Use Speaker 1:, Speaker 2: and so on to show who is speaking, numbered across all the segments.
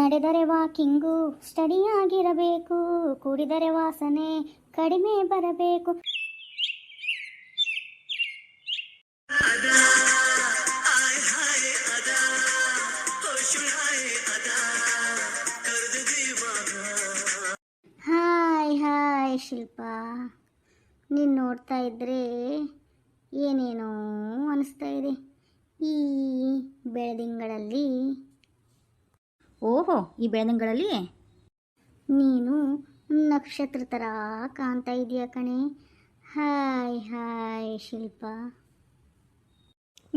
Speaker 1: ನಡೆದರೆ ವಾಕಿಂಗು ಸ್ಟಡಿಯಾಗಿರಬೇಕು, ಕುಡಿದರೆ ವಾಸನೆ ಕಡಿಮೆ ಬರಬೇಕು. ಹಾಯ್ ಹಾಯ್ ಶಿಲ್ಪಾ, ನೀನು ನೋಡ್ತಾ ಇದ್ದರೆ ಏನೇನೋ ಅನಿಸ್ತಾ ಇದೆ ಈ ಬೆಳದಿಂಗಳಲ್ಲಿ.
Speaker 2: ಓಹೋ, ಈ ಬೆಳದಿಂಗಳಲ್ಲಿ
Speaker 1: ನೀನು ನಕ್ಷತ್ರ ಥರ ಕಾಣ್ತಾ ಇದೆಯಾ ಕಣೆ. Hi hi Shilpa.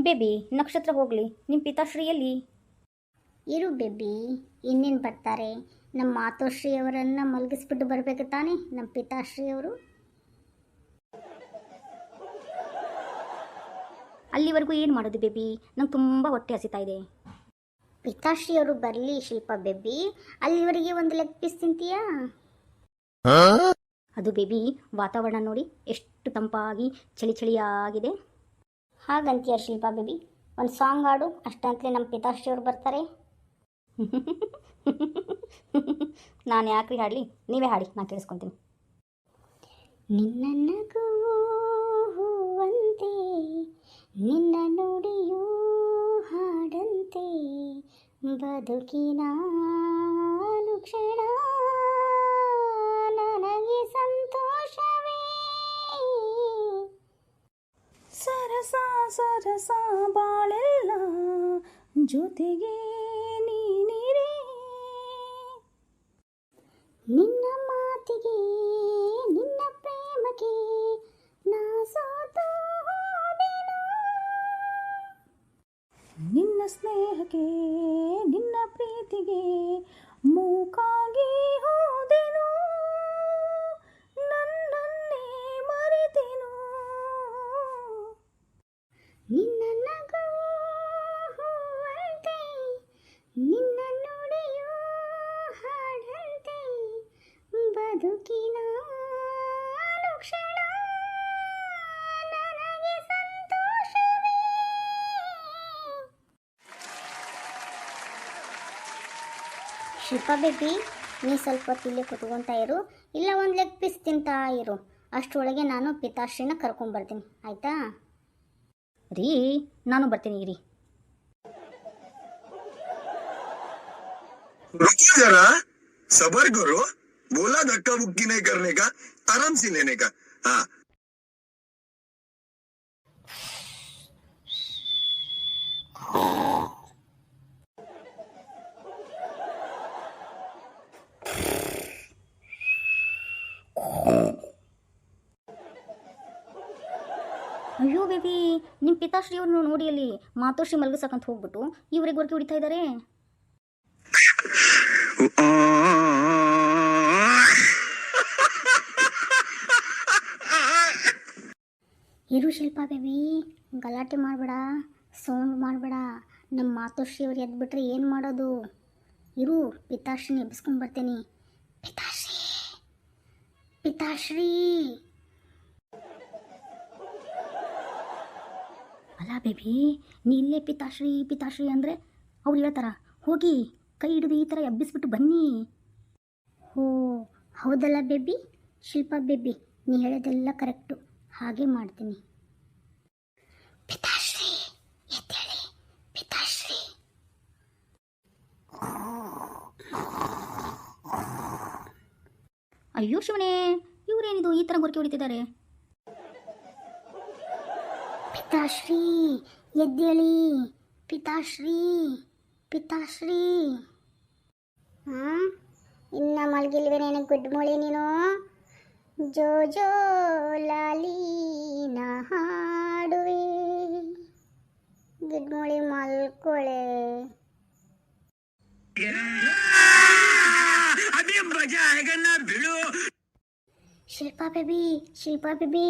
Speaker 2: ಬೇಬಿ, ನಕ್ಷತ್ರ ಹೋಗಲಿ, ನಿಮ್ಮ ಪಿತಾಶ್ರೀಯಲ್ಲಿ
Speaker 1: ಇರು ಬೇಬಿ, ಇನ್ನೇನು ಬರ್ತಾರೆ. ನಮ್ಮ ಮಾತೋಶ್ರೀಯವರನ್ನು ಮಲಗಿಸ್ಬಿಟ್ಟು ಬರಬೇಕು ತಾನೇ ನಮ್ಮ ಪಿತಾಶ್ರೀಯವರು.
Speaker 2: ಅಲ್ಲಿವರೆಗೂ ಏನು ಮಾಡೋದು ಬೇಬಿ? ನಂಗೆ ತುಂಬ ಹೊಟ್ಟೆ ಹಸಿತಾ ಇದೆ.
Speaker 1: ಪಿತಾಶ್ರೀಯವರು ಬರಲಿ ಶಿಲ್ಪಾ ಬೇಬಿ, ಅಲ್ಲಿವರೆಗೆ ಒಂದು ಲೆಗ್ ಪೀಸ್ ತಿಂತೀಯಾ?
Speaker 2: ಅದು ಬೇಬಿ, ವಾತಾವರಣ ನೋಡಿ ಎಷ್ಟು ತಂಪಾಗಿ ಚಳಿ ಚಳಿಯಾಗಿದೆ.
Speaker 1: ಹಾಗಂತೀಯ ಶಿಲ್ಪಾ ಬೇಬಿ? ಒಂದು ಸಾಂಗ್ ಹಾಡು, ಅಷ್ಟಂತಲೇ ನಮ್ಮ ಪಿತಾಶ್ರೀಯವರು ಬರ್ತಾರೆ.
Speaker 2: ನಾನು ಯಾಕ್ರಿ ಹಾಡಲಿ, ನೀವೇ ಹಾಡಿ, ನಾನು ಕೇಳಿಸ್ಕೊತೀನಿ.
Speaker 1: ನಿನ್ನ ನಗುವು ಹೂವಂತೆ, ನಿನ್ನ ನುಡಿಯೂ ಹಾಡಂತೆ, ಬದುಕಿನ ಅನುಕ್ಷಣ ನನಗೆ ಸಂತೋಷವೇ.
Speaker 2: ಸರಸ ಸರಸ ಬಾಳೆಲ್ಲ ಜೊತೆಗೆ ನೀನಿರೇ,
Speaker 1: ನಿನ್ನ ಮಾತಿಗೆ ನಿನ್ನ ಪ್ರೇಮಕ್ಕೆ ನಾ ಸೋತು ಹೋದೆನು,
Speaker 2: ನಿನ್ನ ಸ್ನೇಹಕ್ಕೆ ನಿನ್ನ ಪ್ರೀತಿಗೆ ಮೂಕಾಗಿ ಹೋದೆನು, ನನ್ನನ್ನೇ ಮರೆತೆನು.
Speaker 1: ನಿನ್ನ ನಗುವು ಹೂವಂತೆ, ನಿನ್ನ ನುಡಿಯೂ ಹಾಡಂತೆ, ಬದುಕಿನ ಅನುಕ್ಷಣ ನನಗೆ ಸಂತೋಷವೇ. ಶಿಲ್ಪಾ ಬೇಬಿ, ನೀ ಸ್ವಲ್ಪ ತಿಲ್ಲಿ ಕುತ್ಕೊತಾ ಇರು, ಇಲ್ಲ ಒಂದು ಲೆಗ್ ಪೀಸ್ ತಿಂತಾ ಇರು. ಅಷ್ಟರೊಳಗೆ ನಾನು ಪಿತಾಶ್ರೀನ ಕರ್ಕೊಂಡ್ಬರ್ತೀನಿ, ಆಯಿತಾ?
Speaker 2: ರೀ, ನಾನು ಬರ್ತೀನಿ ಇರಿ.
Speaker 3: रुको जरा, सबर करो. बोला धक्का बुक्की नहीं करने का, आराम से लेने का. हाँ.
Speaker 2: ಅಯ್ಯೋ ಬೇಬಿ, ನಿಮ್ಮ ಪಿತಾಶ್ರೀಯವ್ರನ್ನ ನೋಡಿ ಅಲ್ಲಿ ಮಾತೋಶ್ರೀ ಮಲಗಿಸಕ್ಕಂತ ಹೋಗ್ಬಿಟ್ಟು ಇವರಿಗೆ ಗೊರಕೆ ಹೊಡಿತಾ ಇದ್ದಾರೆ.
Speaker 1: ಇರು ಶಿಲ್ಪಾ ಬೇಬಿ, ಗಲಾಟೆ ಮಾಡಬೇಡ, ಸೌಂಡ್ ಮಾಡಬೇಡ. ನಮ್ಮ ಮಾತೋಶ್ರೀಯವ್ರು ಎದ್ಬಿಟ್ರೆ ಏನು ಮಾಡೋದು? ಇರು, ಪಿತಾಶ್ರೀನ ಎಬ್ಬಿಸ್ಕೊಂಡ್ಬರ್ತೀನಿ. ಪಿತಾಶ್ರೀ, ಪಿತಾಶ್ರೀ.
Speaker 2: ಅಲ್ಲ ಬೇಬಿ, ನೀ ಇಲ್ಲೇ ಪಿತಾಶ್ರೀ ಪಿತಾಶ್ರೀ ಅಂದರೆ ಅವ್ರು ಹೇಳ್ತಾರ, ಹೋಗಿ ಕೈ ಹಿಡಿದು ಈ ಥರ ಎಬ್ಬಿಸ್ಬಿಟ್ಟು ಬನ್ನಿ.
Speaker 1: ಓ ಹೌದಲ್ಲ ಬೇಬಿ, ಶಿಲ್ಪಾ ಬೇಬಿ, ನೀ ಹೇಳೋದೆಲ್ಲ ಕರೆಕ್ಟು, ಹಾಗೆ ಮಾಡ್ತೀನಿ. ಪಿತಾಶ್ರೀ ಎದ್ದೇಳಿ, ಪಿತಾಶ್ರೀ.
Speaker 2: ಅಯ್ಯೋ ಶಿವನೇ, ಇವರೇನಿದು ಈ ಥರ ಗೊರಕೆ ಹೊಡಿತಿದ್ದಾರೆ?
Speaker 1: ಪಿತಾಶ್ರೀ ಎದ್ದೇಳಿ, ಪಿತಾಶ್ರೀ, ಪಿತಾಶ್ರೀ. ಇನ್ನ ಮಲಗಿಲ್ವೇನೇನು ಗುಡ್ ಮೊಳಿ ನೀನು? ಜೋ ಜೋ ಲಾಲಿನ ಹಾಡುವೆ, ಗುಡ್ ಮೊಳಿ ಮಲ್ಕೊಳೆ.
Speaker 3: अभी मजा आएगा ना भिड़ो.
Speaker 1: ಶಿಲ್ಪಾ ಬೇಬಿ, ಶಿಲ್ಪಾ ಬೇಬಿ,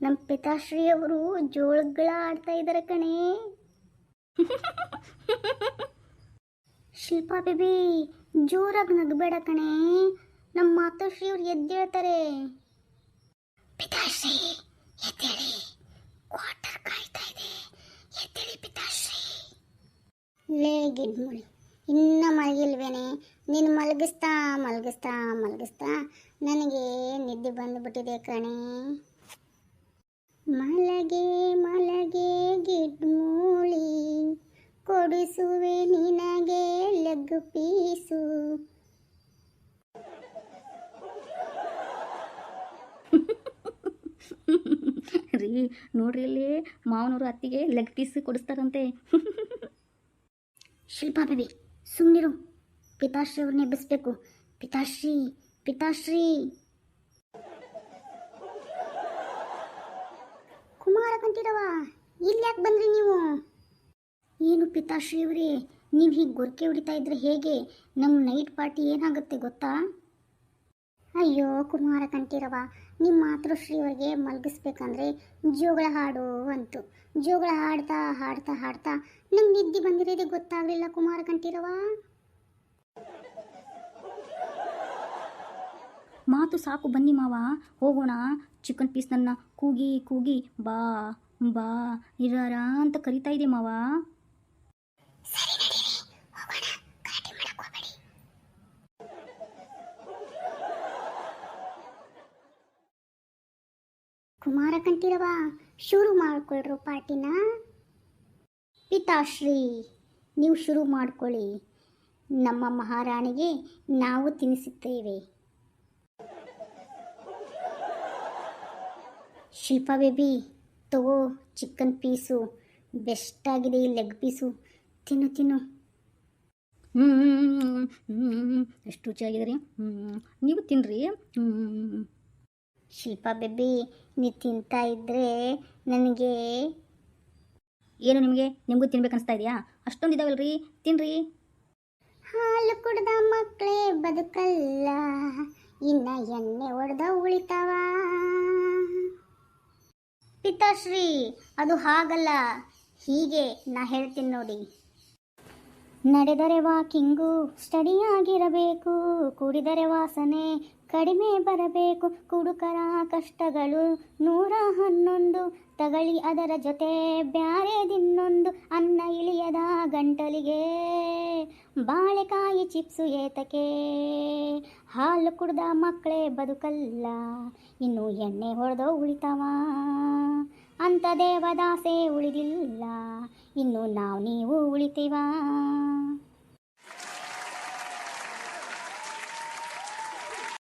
Speaker 1: ನಮ್ಮ ಪಿತಾಶ್ರೀಯವರು ಜೋಳಗಳ ಆಡ್ತಾ ಇದ್ದಾರೆ ಕಣೆ. ಶಿಲ್ಪಾ ಬೇಬಿ, ಜೋರಾಗಿ ನಗಬೇಡ ಕಣೆ, ನಮ್ಮ ಮಾತೋಶ್ರೀಯವ್ರು ಎದ್ದೇಳ್ತಾರೆ. ಪಿತಾಶ್ರೀ ಎದ್ದೇಳಿ, ಕ್ವಾರ್ಟರ್ ಕಾಯ್ತಾ ಇದೆ, ಎದ್ದೇಳಿ ಪಿತಾಶ್ರೀ. ಲೇ ಗಿಡ್ಮುಳಿ, ಇನ್ನ ಮಲಗಿಲ್ವೇನೆ? ನೀನು ಮಲಗಿಸ್ತಾ ಮಲಗಿಸ್ತಾ ಮಲಗಿಸ್ತಾ ನನಗೆ ನಿದ್ದೆ ಬಂದುಬಿಟ್ಟಿದೆ ಕಣೆ. ಮಲಗೆ ಮಲಗೆ ಗಿಡ್ಮೂಳಿ, ಕೊಡಿಸುವೆ ನಿನಗೆ ಲೆಗ್ ಪೀಸು.
Speaker 2: ರೀ ನೋಡ್ರಿ ಇಲ್ಲಿ ಮಾವನವರು ಅತ್ತಿಗೆ ಲೆಗ್ ಪೀಸ್ ಕೊಡಿಸ್ತಾರಂತೆ.
Speaker 1: ಶಿಲ್ಪಾ ಬೇಬಿ ಸುಮ್ಮನಿರು, ಪಿತಾಶ್ರೀ ಅವ್ರನ್ನ ಎಬ್ಬಿಸ್ಬೇಕು. ಪಿತಾಶ್ರೀ ಪಿತಾಶ್ರೀ. ಕುಮಾರ ಕಂಠೀರವ, ಇಲ್ಲಿ ಯಾಕೆ ಬಂದ್ರಿ ನೀವು? ಏನು ಪಿತಾಶ್ರೀ ಅವರೇ, ನೀವು ಹೀಗೆ ಗೊರಕೆ ಹೊಡಿತಾ ಇದ್ರೆ ಹೇಗೆ? ನಮ್ಮ ನೈಟ್ ಪಾರ್ಟಿ ಏನಾಗುತ್ತೆ ಗೊತ್ತಾ? ಅಯ್ಯೋ ಕುಮಾರ ಕಂಠೀರವ, ನಿಮ್ಮ ಮಾತೃಶ್ರೀ ಅವರಿಗೆ ಮಲಗಿಸ್ಬೇಕಂದ್ರೆ ಜೋಗಳ ಹಾಡು ಅಂತು. ಜೋಗಳ ಹಾಡ್ತಾ ಹಾಡ್ತಾ ಹಾಡ್ತಾ ನಂಗೆ ನಿದ್ದೆ ಬಂದಿರೋದೇ ಗೊತ್ತಾಗಲಿಲ್ಲ ಕುಮಾರ ಕಂಠೀರವ.
Speaker 2: ಮಾತು ಸಾಕು, ಬನ್ನಿ ಮಾವ ಹೋಗೋಣ. ಚಿಕನ್ ಪೀಸ್ ನನ್ನ ಕೂಗಿ ಕೂಗಿ ಬಾ ಬಾ ಇರಾರ ಅಂತ ಕರಿತಾ ಇದೆ ಮಾವ.
Speaker 1: ಕುಮಾರ ಕಂಠೀರವ, ಶುರು ಮಾಡ್ಕೊಳ್ರು ಪಾರ್ಟಿನ. ಪಿತಾಶ್ರೀ ನೀವು ಶುರು ಮಾಡ್ಕೊಳ್ಳಿ, ನಮ್ಮ ಮಹಾರಾಣಿಗೆ ನಾವು ತಿನ್ನಿಸುತ್ತೇವೆ. ಶಿಲ್ಪಾ ಬೇಬಿ ತಗೋ ಚಿಕನ್ ಪೀಸು, ಬೆಸ್ಟಾಗಿದೆ ಈ ಲೆಗ್ ಪೀಸು, ತಿನ್ನು ತಿನ್ನು.
Speaker 2: ಎಷ್ಟು ರುಚಿಯಾಗಿದೆ ರೀ. ನೀವು ತಿನ್ನಿರಿ.
Speaker 1: ಶಿಲ್ಪಾ ಬೇಬಿ ನೀವು ತಿಂತಾ ಇದ್ರೆ ನನಗೆ
Speaker 2: ಏನು ನಿಮಗೂ ತಿನ್ಬೇಕು ಅನಿಸ್ತಾ ಇದೆಯಾ? ಅಷ್ಟೊಂದು ಇದಾವಲ್ರಿ, ತಿನ್ನಿರಿ.
Speaker 1: ಹಾಲು ಕುಡ್ದ ಮಕ್ಕಳೇ ಬದುಕಲ್ಲ, ಇನ್ನ ಎಣ್ಣೆ ಹೊಡೆದ ಉಳಿತಾವ. ಪಿತಾಶ್ರೀ ಅದು ಹಾಗಲ್ಲ, ಹೀಗೆ ನಾ ಹೇಳ್ತೀನಿ ನೋಡಿ. ನಡೆದರೆ ವಾಕಿಂಗು ಸ್ಟಡಿಯಾಗಿರಬೇಕು, ಕುಡಿದರೆ ವಾಸನೆ ಕಡಿಮೆ ಬರಬೇಕು. ಕುಡುಕರ ಕಷ್ಟಗಳು 111, ತಗಳಿ ಅದರ ಜೊತೆ ಬ್ಯಾರೆದಿನ್ನೊಂದು. ಅನ್ನ ಇಳಿಯದ ಗಂಟಲಿಗೆ ಬಾಳೆಕಾಯಿ ಚಿಪ್ಸು ಏತಕ್ಕೆ? ಹಾಲು ಕುಡ್ದ ಮಕ್ಕಳೇ ಬದುಕಲ್ಲ, ಇನ್ನು ಎಣ್ಣೆ ಹೊಡೆದೋ ಉಳಿತಾವ. ಅಂತ ದೇವದಾಸೆ ಉಳಿದಿಲ್ಲ, ಇನ್ನು ನಾವು ನೀವು ಉಳಿತೀವ.